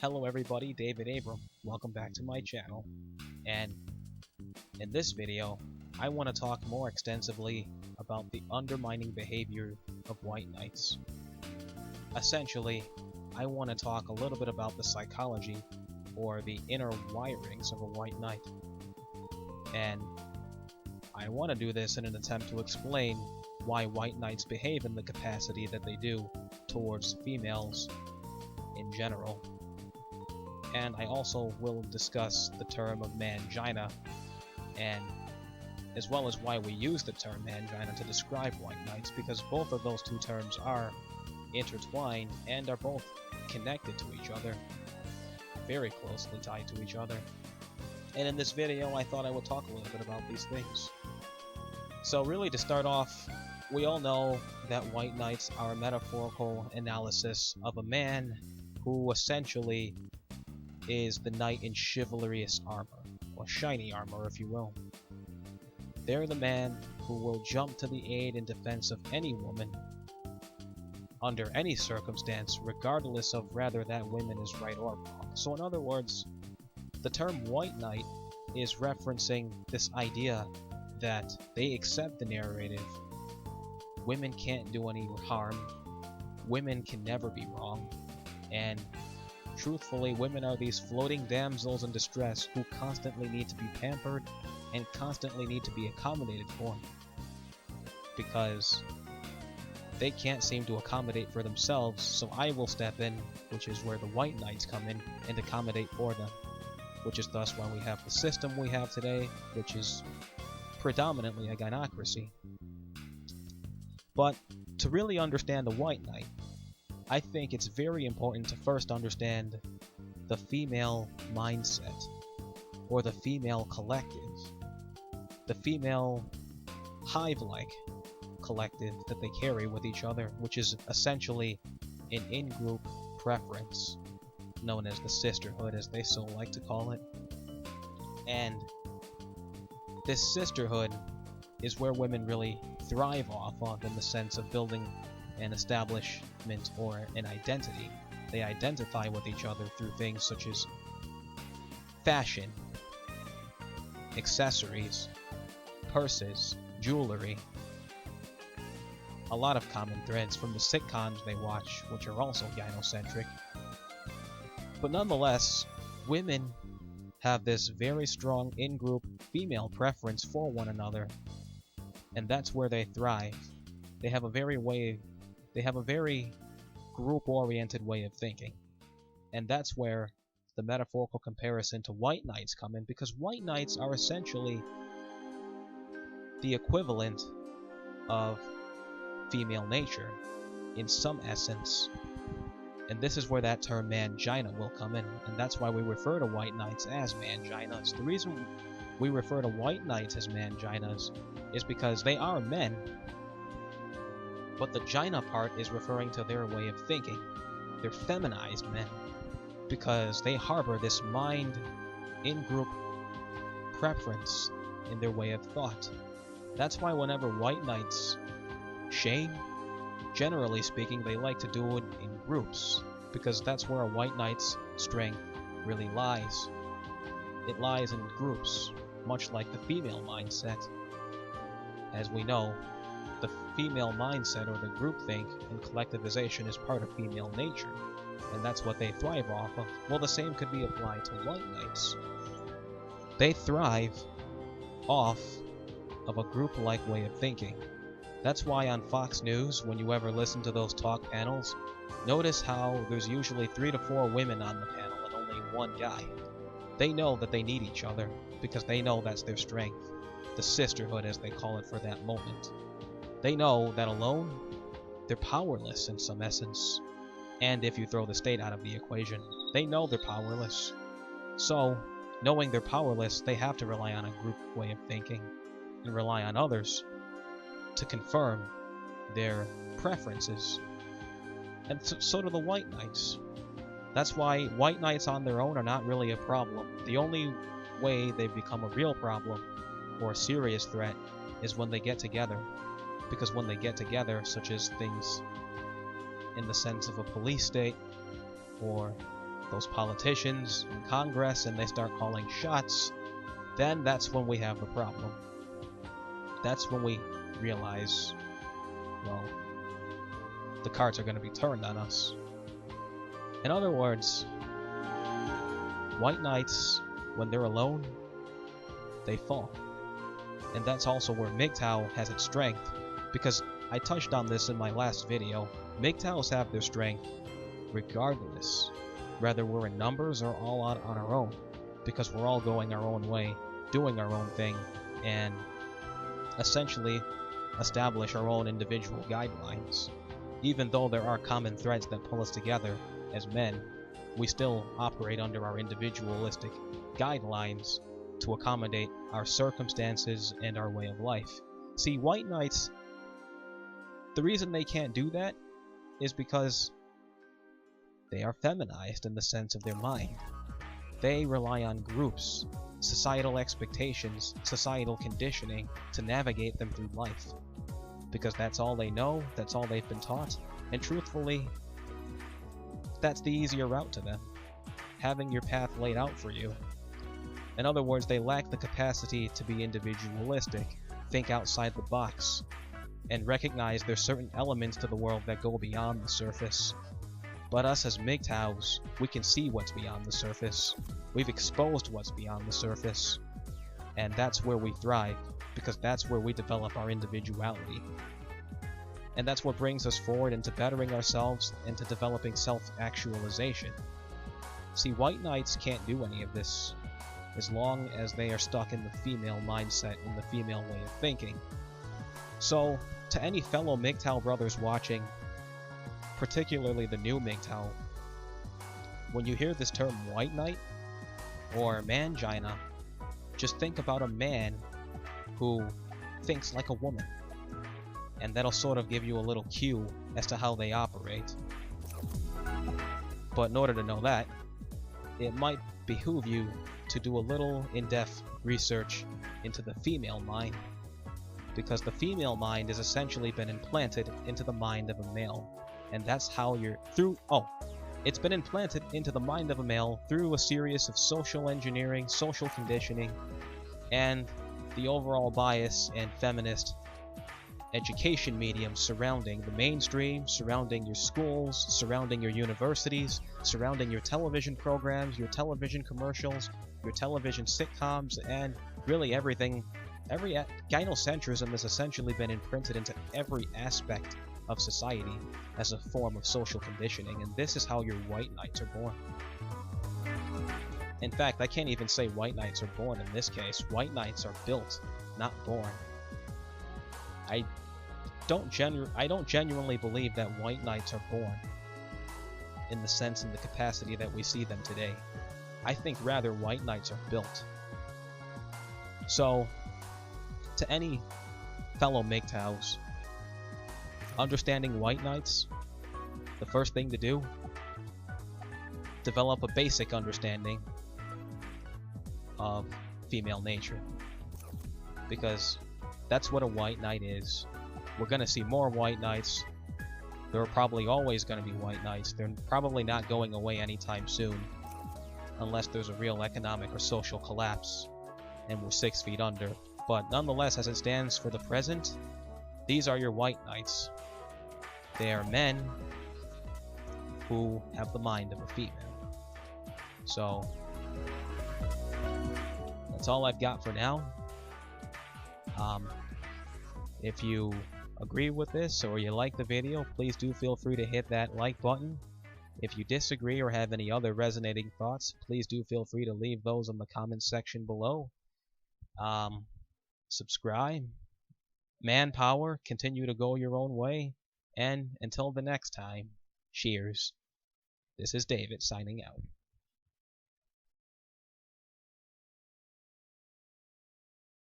Hello everybody, David Abram. Welcome back to my channel. And in this video, I want to talk more extensively about the undermining behavior of white knights. Essentially, I want to talk a little bit about the psychology or the inner wirings of a white knight. And I want to do this in an attempt to explain why white knights behave in the capacity that they do towards females in general. And I also will discuss the term of mangina, and as well as why we use the term mangina to describe white knights, because both of those two terms are intertwined and are both connected to each other, very closely tied to each other. And in this video I thought I would talk a little bit about these things. So really, to start off, we all know that white knights are a metaphorical analysis of a man who essentially is the knight in chivalrous armor, or shiny armor if you will. They're the man who will jump to the aid and defense of any woman, under any circumstance, regardless of whether that woman is right or wrong. So in other words, the term white knight is referencing this idea that they accept the narrative. Women can't do any harm, women can never be wrong, and truthfully, women are these floating damsels in distress who constantly need to be pampered and constantly need to be accommodated for, because they can't seem to accommodate for themselves, so I will step in, which is where the white knights come in, and accommodate for them, which is thus why we have the system we have today, which is predominantly a gynocracy. But to really understand the white knight, I think it's very important to first understand the female mindset, or the female collective, the female hive-like collective that they carry with each other, which is essentially an in-group preference, known as the sisterhood, as they so like to call it. And this sisterhood is where women really thrive off of, in the sense of building an establishment or an identity. They identify with each other through things such as fashion, accessories, purses, jewelry, a lot of common threads from the sitcoms they watch, which are also gynocentric. But nonetheless, women have this very strong in-group female preference for one another, and that's where they thrive. They have a very group-oriented way of thinking, and that's where the metaphorical comparison to white knights come in, because white knights are essentially the equivalent of female nature in some essence, and this is where that term mangina will come in, and that's why we refer to white knights as manginas. The reason we refer to white knights as manginas is because they are men, but the gina part is referring to their way of thinking. They're feminized men, because they harbor this mind in-group preference in their way of thought. That's why whenever white knights shame, generally speaking, they like to do it in groups, because that's where a white knight's strength really lies. It lies in groups, much like the female mindset. As we know, the female mindset, or the groupthink and collectivization, is part of female nature, and that's what they thrive off of. Well, the same could be applied to white knights. They thrive off of a group-like way of thinking. That's why on Fox News, when you ever listen to those talk panels, notice how there's usually 3 to 4 women on the panel and only one guy. They know that they need each other, because they know that's their strength, the sisterhood as they call it for that moment. They know that alone, they're powerless in some essence, and if you throw the state out of the equation, they know they're powerless. So, knowing they're powerless, they have to rely on a group way of thinking, and rely on others to confirm their preferences. And so do the white knights. That's why white knights on their own are not really a problem. The only way they become a real problem, or a serious threat, is when they get together. Because when they get together, such as things in the sense of a police state, or those politicians in Congress and they start calling shots, then that's when we have a problem. That's when we realize, well, the cards are going to be turned on us. In other words, white knights, when they're alone, they fall. And that's also where MGTOW has its strength, because I touched on this in my last video. MGTOWs have their strength regardless, whether we're in numbers or all on our own, because we're all going our own way, doing our own thing, and essentially establish our own individual guidelines. Even though there are common threads that pull us together as men, we still operate under our individualistic guidelines to accommodate our circumstances and our way of life. See, white knights, the reason they can't do that is because they are feminized in the sense of their mind. They rely on groups, societal expectations, societal conditioning to navigate them through life. Because that's all they know, that's all they've been taught, and truthfully, that's the easier route to them, having your path laid out for you. In other words, they lack the capacity to be individualistic, think outside the box, and recognize there's certain elements to the world that go beyond the surface. But us as MGTOWs, we can see what's beyond the surface. We've exposed what's beyond the surface, and that's where we thrive, because that's where we develop our individuality. And that's what brings us forward into bettering ourselves, into developing self-actualization. See, white knights can't do any of this as long as they are stuck in the female mindset, in the female way of thinking. So, to any fellow MGTOW brothers watching, particularly the new MGTOW, when you hear this term white knight or mangina, just think about a man who thinks like a woman, and that'll sort of give you a little cue as to how they operate. But in order to know that, it might behoove you to do a little in-depth research into the female mind, because the female mind has essentially been implanted into the mind of a male, and that's how it's been implanted into the mind of a male through a series of social engineering, social conditioning, and the overall bias and feminist education medium surrounding the mainstream, surrounding your schools, surrounding your universities, surrounding your television programs, your television commercials, your television sitcoms, and really everything. Every gynocentrism has essentially been imprinted into every aspect of society as a form of social conditioning, and this is how your white knights are born. In fact, I can't even say white knights are born in this case. White knights are built, not born. I don't genuinely believe that white knights are born in the sense and the capacity that we see them today. I think rather white knights are built. So, to any fellow MGTOWs, understanding white knights, the first thing to do, develop a basic understanding of female nature, because that's what a white knight is. We're going to see more white knights. There are probably always going to be white knights. They're probably not going away anytime soon, unless there's a real economic or social collapse and we're 6 feet under. But nonetheless, as it stands for the present, these are your white knights. They are men who have the mind of a female. So, that's all I've got for now. If you agree with this or you like the video, please do feel free to hit that like button. If you disagree or have any other resonating thoughts, please do feel free to leave those in the comments section below. Subscribe. Manpower, continue to go your own way. And until the next time, cheers. This is David signing out.